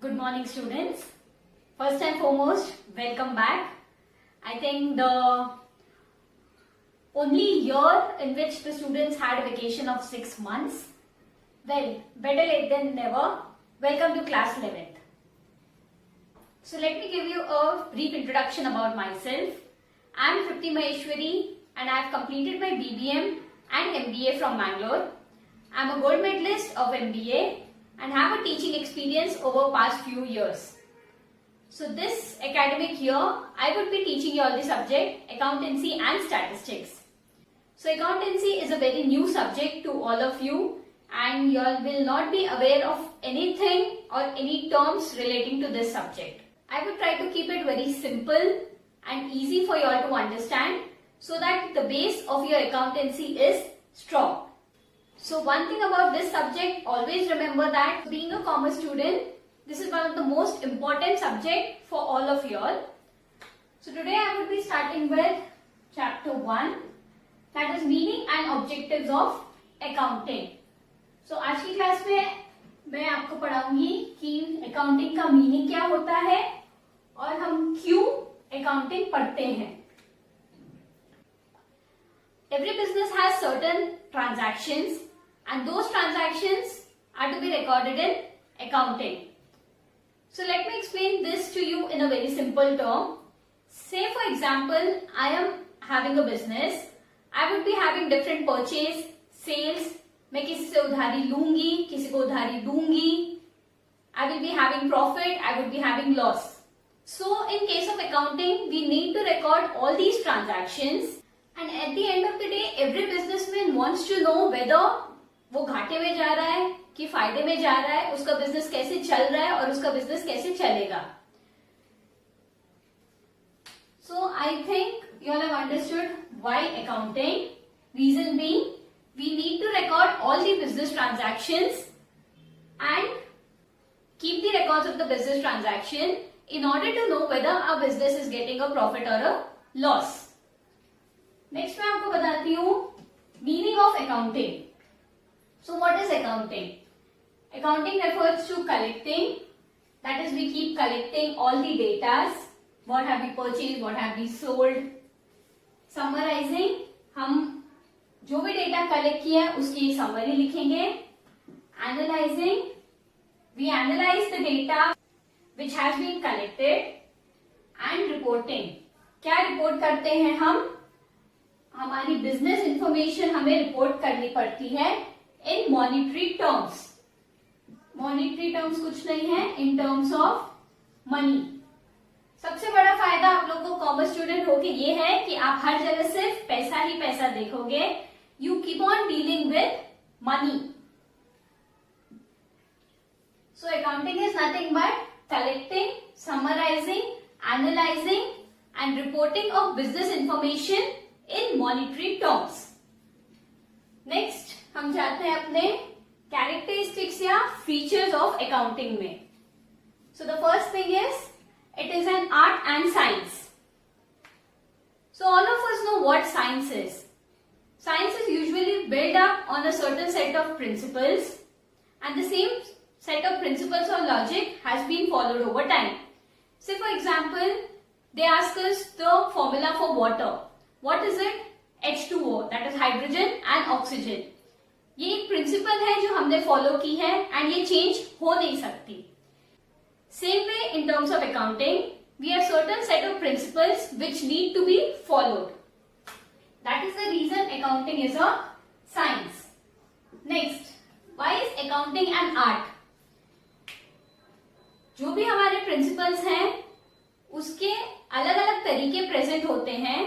Good morning, students. First and foremost, welcome back. I think the only year in which the students had a vacation of 6 months. Well, better late than never. Welcome to class 11th. So let me give you a brief introduction about myself. I am Tripti Maheshwari and I have completed my BBM and MBA from Mangalore. I am a gold medalist of MBA and have a teaching experience over past few years. So this academic year, I would be teaching you all the subject accountancy and statistics. So accountancy is a very new subject to all of you and you all will not be aware of anything or any terms relating to this subject. I would try to keep it very simple and easy for you all to understand so that the base of your accountancy is strong. So one thing about this subject, always remember that being a commerce student, this is one of the most important subject for all of you all. So today I would be starting with chapter 1, that is meaning and objectives of accounting. So आज की class में मैं आपको पढ़ाऊंगी कि accounting का meaning क्या होता है और हम क्यों accounting पढ़ते हैं. Every business has certain transactions and those transactions are to be recorded in accounting. So let me explain this to you in a very simple term. Say for example, I am having a business. I would be having different purchase, sales. मैं किसी से उधारी लूंगी, किसी को उधारी दूंगी. I will be having profit, I would be having loss. So in case of accounting, we need to record all these transactions. And at the end of the day, every businessman wants to know whether वो घाटे में जा रहा है कि फायदे में जा रहा है, उसका बिजनेस कैसे चल रहा है और उसका बिजनेस कैसे चलेगा. So I think you all have understood why accounting. Reason being, we need to record all the business transactions and keep the records of the business transaction in order to know whether our business is getting a profit or a loss. Next मैं आपको बताती हूँ meaning of accounting. So what is accounting? Accounting refers to collecting, that is we keep collecting all the data, what have we purchased, what have we sold. Summarizing, हम जो भी data collect किया है उसकी एक समरी लिखेंगे. Analyzing, we analyze the data which has been collected. And reporting, क्या report करते हैं हम? हमारी बिजनेस इंफॉर्मेशन हमें रिपोर्ट करनी पड़ती है इन मॉनिटरी टर्म्स. मॉनिटरी टर्म्स कुछ नहीं है, इन टर्म्स ऑफ मनी. सबसे बड़ा फायदा आप लोगों को कॉमर्स स्टूडेंट होके ये है कि आप हर जगह सिर्फ पैसा ही पैसा देखोगे. You keep on dealing with money. So accounting is nothing but collecting, summarising, analysing and reporting of business information in monetary terms. Next हम जाते हैं अपने कैरेक्टरिस्टिक्स या फीचर्स ऑफ अकाउंटिंग में. So the first thing is it is an art and science. So all of us know what science is. Science is usually built up on a certain set of principles and the same set of principles or logic has been followed over time. Say for example, they ask us the formula for water. What is it? H2O, that is hydrogen and oxygen. ये एक principal है जो हमने follow की है and ये change हो नहीं सकती. Same way in terms of accounting, we have certain set of principles which need to be followed. That is the reason accounting is a science. Next, why is accounting an art? जो भी हमारे principles हैं, उसके अलग अलग तरीके present होते हैं,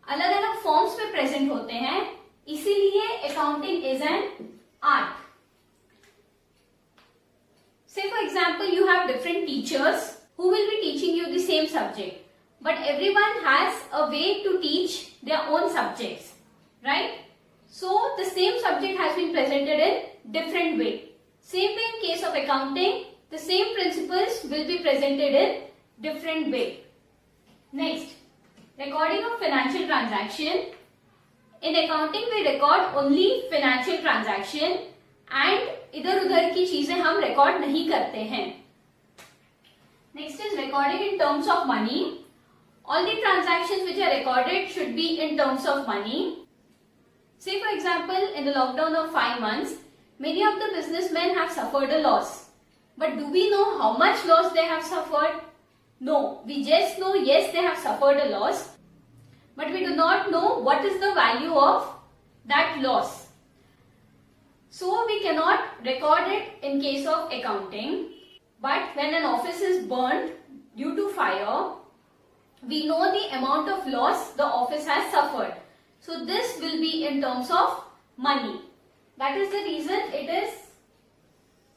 अलग अलग फॉर्म्स में प्रेजेंट होते हैं, इसीलिए accounting is an art. Say for example, you have different teachers who will be teaching you the same subject. But everyone has a way to teach their own subjects, right? So the same subject has been presented in different way. Same way in case of accounting, the same principles will be presented in different way. Next, recording of financial transaction. In accounting, we record only financial transaction and इधर उधर की चीजें हम record नहीं करते हैं. Next is recording in terms of money. All the transactions which are recorded should be in terms of money. Say for example, in the lockdown of 5 months, many of the businessmen have suffered a loss. But do we know how much loss they have suffered? No, we just know yes, they have suffered a loss. But we do not know what is the value of that loss. So we cannot record it in case of accounting. But when an office is burnt due to fire, we know the amount of loss the office has suffered. So this will be in terms of money. That is the reason it is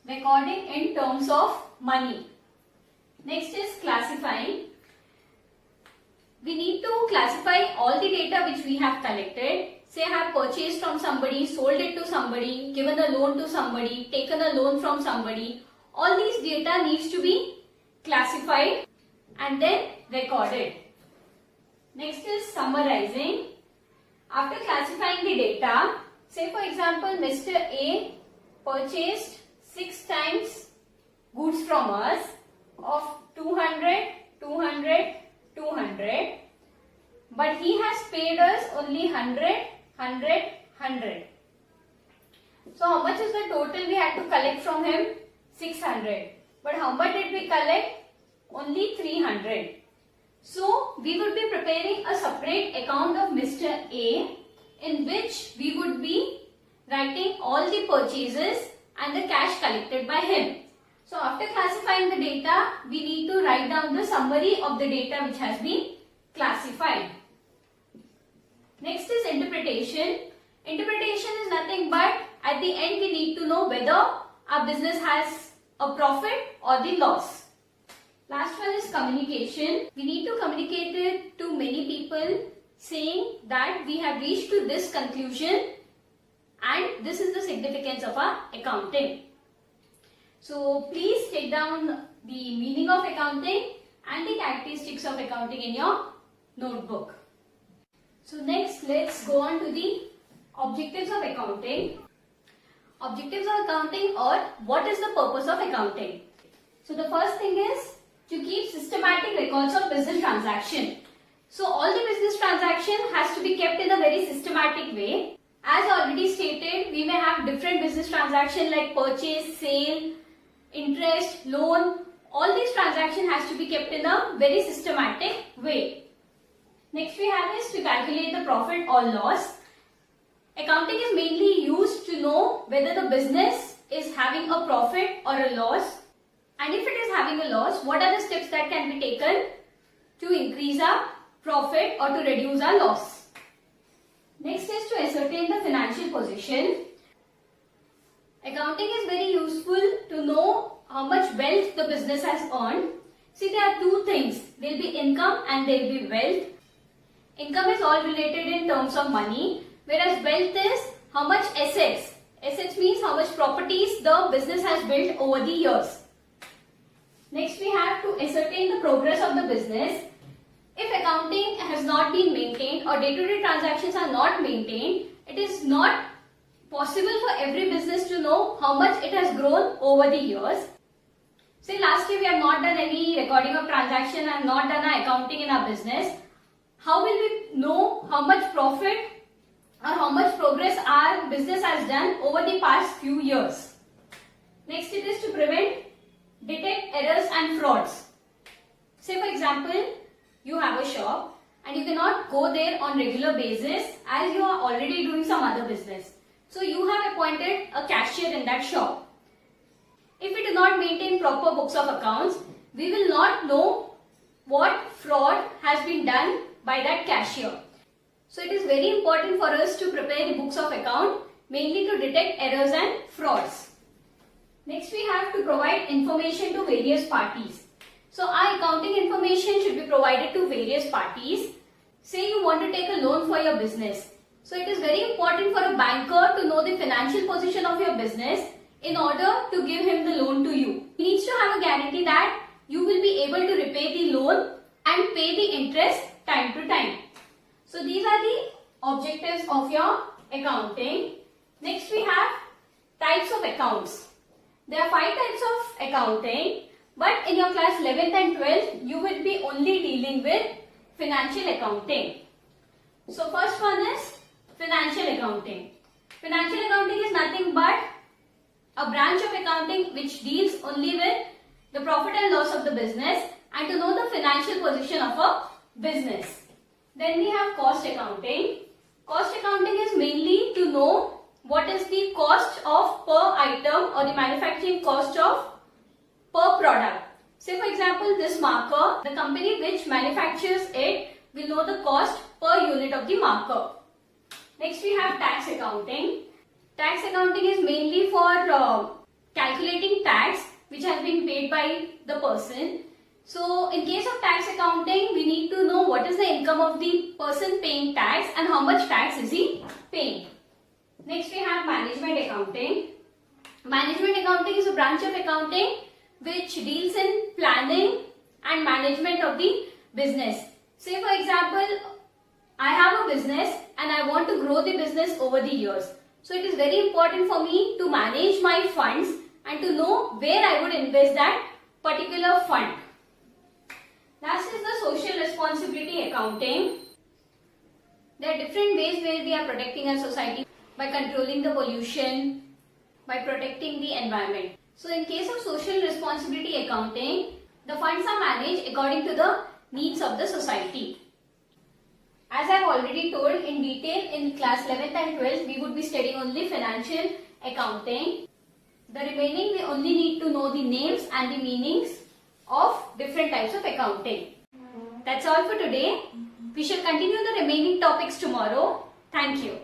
recording in terms of money. Next is classifying. We need to classify all the data which we have collected. Say I have purchased from somebody, sold it to somebody, given a loan to somebody, taken a loan from somebody. All these data needs to be classified and then recorded. Next is summarizing. After classifying the data, say for example Mr. A purchased 6 times goods from us of 200, 200, 200, but he has paid us only 100, 100, 100. So how much is the total we had to collect from him? 600. But how much did we collect? Only 300. So we would be preparing a separate account of Mr. A in which we would be writing all the purchases and the cash collected by him. So after classifying the data, we need to write down the summary of the data which has been classified. Next is interpretation. Interpretation is nothing but at the end we need to know whether our business has a profit or the loss. Last one is communication. We need to communicate it to many people saying that we have reached to this conclusion and this is the significance of our accounting. So please take down the meaning of accounting and the characteristics of accounting in your notebook. So next let's go on to the objectives of accounting. Objectives of accounting, or what is the purpose of accounting? So the first thing is to keep systematic records of business transaction. So all the business transaction has to be kept in a very systematic way. As already stated, we may have different business transaction like purchase, sale, interest, loan. All these transactions has to be kept in a very systematic way. Next we have is to calculate the profit or loss. Accounting is mainly used to know whether the business is having a profit or a loss, and if it is having a loss, what are the steps that can be taken to increase our profit or to reduce our loss. Next is to ascertain the financial position. Accounting is very useful to know how much wealth the business has earned. See, there are two things. There will be income and there will be wealth. Income is all related in terms of money, whereas wealth is how much assets. Assets means how much properties the business has built over the years. Next we have to ascertain the progress of the business. If accounting has not been maintained or day-to-day transactions are not maintained, it is not possible for every business to know how much it has grown over the years. Say last year we have not done any recording of transaction and not done our accounting in our business. How will we know how much profit or how much progress our business has done over the past few years? Next it is to detect errors and frauds. Say for example, you have a shop and you cannot go there on regular basis as you are already doing some other business. So you have appointed a cashier in that shop. If we do not maintain proper books of accounts, we will not know what fraud has been done by that cashier. So it is very important for us to prepare the books of account mainly to detect errors and frauds. Next we have to provide information to various parties. So our accounting information should be provided to various parties. Say you want to take a loan for your business. So it is very important for a banker to know the financial position of your business in order to give him the loan to you. He needs to have a guarantee that you will be able to repay the loan and pay the interest time to time. So these are the objectives of your accounting. Next we have types of accounts. There are 5 types of accounting. But in your class 11th and 12th, you will be only dealing with financial accounting. So first one is financial accounting. Financial accounting is nothing but a branch of accounting which deals only with the profit and loss of the business and to know the financial position of a business. Then we have cost accounting. Cost accounting is mainly to know what is the cost of per item or the manufacturing cost of per product. Say for example, this marker, the company which manufactures it will know the cost per unit of the marker. Next we have tax accounting. Tax accounting is mainly for calculating tax which has been paid by the person. So in case of tax accounting, we need to know what is the income of the person paying tax and how much tax is he paying. Next we have management accounting. Management accounting is a branch of accounting which deals in planning and management of the business. Say for example, I have a business and I want to grow the business over the years. So it is very important for me to manage my funds and to know where I would invest that particular fund. Last is the social responsibility accounting. There are different ways where we are protecting our society by controlling the pollution, by protecting the environment. So in case of social responsibility accounting, the funds are managed according to the needs of the society. As I have already told in detail, in class 11th and 12th, we would be studying only financial accounting. The remaining, we only need to know the names and the meanings of different types of accounting. That's all for today. We shall continue the remaining topics tomorrow. Thank you.